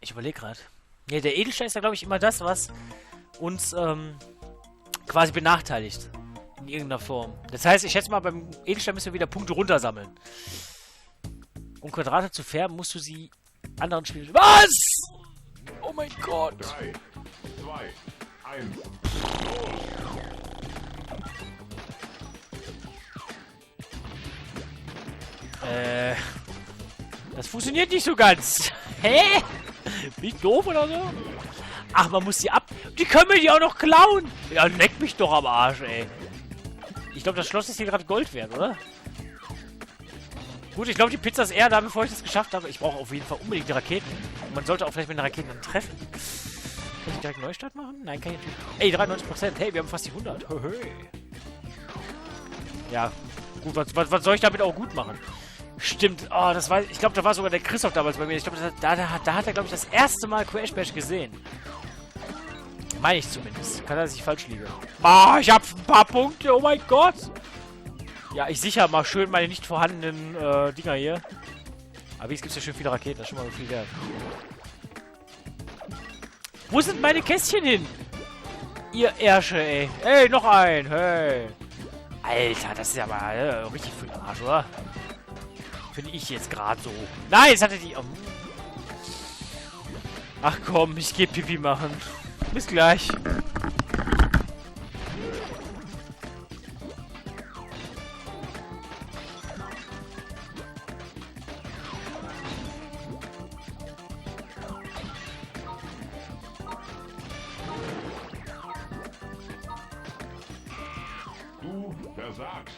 Ich überlege gerade. Ne, der Edelstein ist ja, glaube ich, immer das, was uns quasi benachteiligt. In irgendeiner Form. Das heißt, ich schätze mal, beim Edelstein müssen wir wieder Punkte runtersammeln. Um Quadrate zu färben, musst du sie anderen Spielern... Was? Oh mein Gott. 3, 2, 1. Das funktioniert nicht so ganz. Hä? Bin ich doof oder so? Ach, man muss die ab... Die können mir die auch noch klauen. Ja, leck mich doch am Arsch, ey. Ich glaube, das Schloss ist hier gerade Gold wert, oder? Gut, ich glaube, die Pizza ist eher da, bevor ich das geschafft habe. Ich brauche auf jeden Fall unbedingt die Raketen. Und man sollte auch vielleicht mit den Raketen dann treffen. Kann ich direkt einen Neustart machen? Nein, kann ich natürlich... Ey, 93%. Hey, wir haben fast die 100. Ja, gut, was soll ich damit auch gut machen? Stimmt, oh, das war... Ich glaube, da war sogar der Christoph damals bei mir. Ich glaube, da hat er, glaube ich, das erste Mal Crash Bash gesehen. Meine ich zumindest. Kann er sich falsch liegen. Ah, ich habe ein paar Punkte. Oh mein Gott. Ja, ich sichere mal schön meine nicht vorhandenen Dinger hier. Aber wie es gibt ja schön viele Raketen. Das ist schon mal viel wert. Wo sind meine Kästchen hin? Ihr Ärsche, ey. Hey, noch ein. Hey. Alter, das ist ja mal richtig für den Arsch, oder? Finde ich jetzt gerade so. Nein, jetzt hatte die... Oh. Ach komm, ich geh Pipi machen. Bis gleich. Du versagst.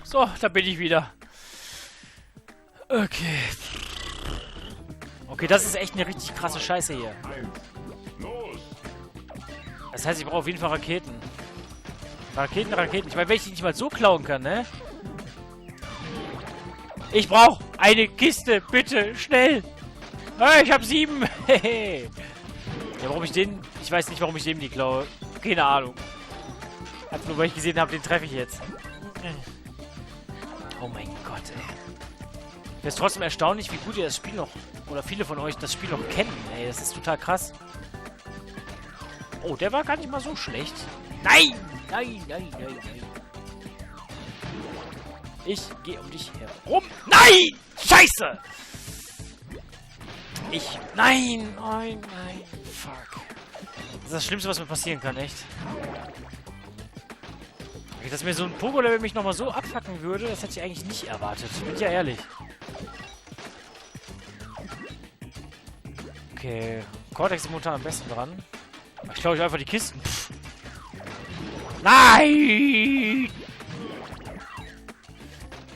So, da bin ich wieder. Okay. Okay, das ist echt eine richtig krasse Scheiße hier. 1. Los. Das heißt, ich brauche auf jeden Fall Raketen. Raketen, Raketen. Ich meine, wenn ich die nicht mal so klauen kann, ne? Ich brauche eine Kiste, bitte, schnell. Hey, ich habe 7. Hehe. Ja, warum ich den... Ich weiß nicht, warum ich dem die klaue. Keine Ahnung. Einfach nur, weil ich gesehen habe, den treffe ich jetzt. Oh mein Gott, ey. Das ist trotzdem erstaunlich, wie gut ihr das Spiel noch... Oder viele von euch das Spiel noch kennen, ey. Das ist total krass. Oh, der war gar nicht mal so schlecht. Nein! Nein, nein, nein, nein. Ich gehe um dich herum. Nein! Scheiße! Nein, nein, nein. Fuck. Das ist das Schlimmste, was mir passieren kann, echt. Dass mir so ein Pogo-Level mich nochmal so abfacken würde, das hätte ich eigentlich nicht erwartet. Bin ich ja ehrlich. Okay. Cortex ist momentan am besten dran. Ich glaube, ich einfach die Kisten. Pff. Nein!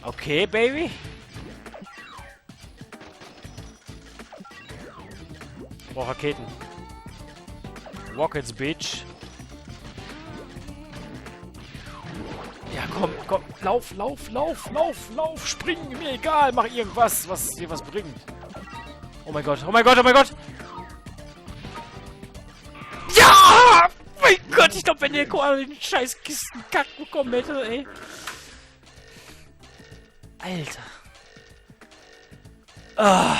Okay, Baby. Ich brauche Raketen. Rockets, Bitch. Ja, komm, komm. Lauf, lauf, lauf, lauf, lauf. Spring, mir egal. Mach irgendwas, was dir was bringt. Oh mein Gott, oh mein Gott, oh mein Gott. Ja! Mein Gott, ich glaube, wenn der Koala den scheiß Kistenkack bekommen hätte, ey. Alter. Ah.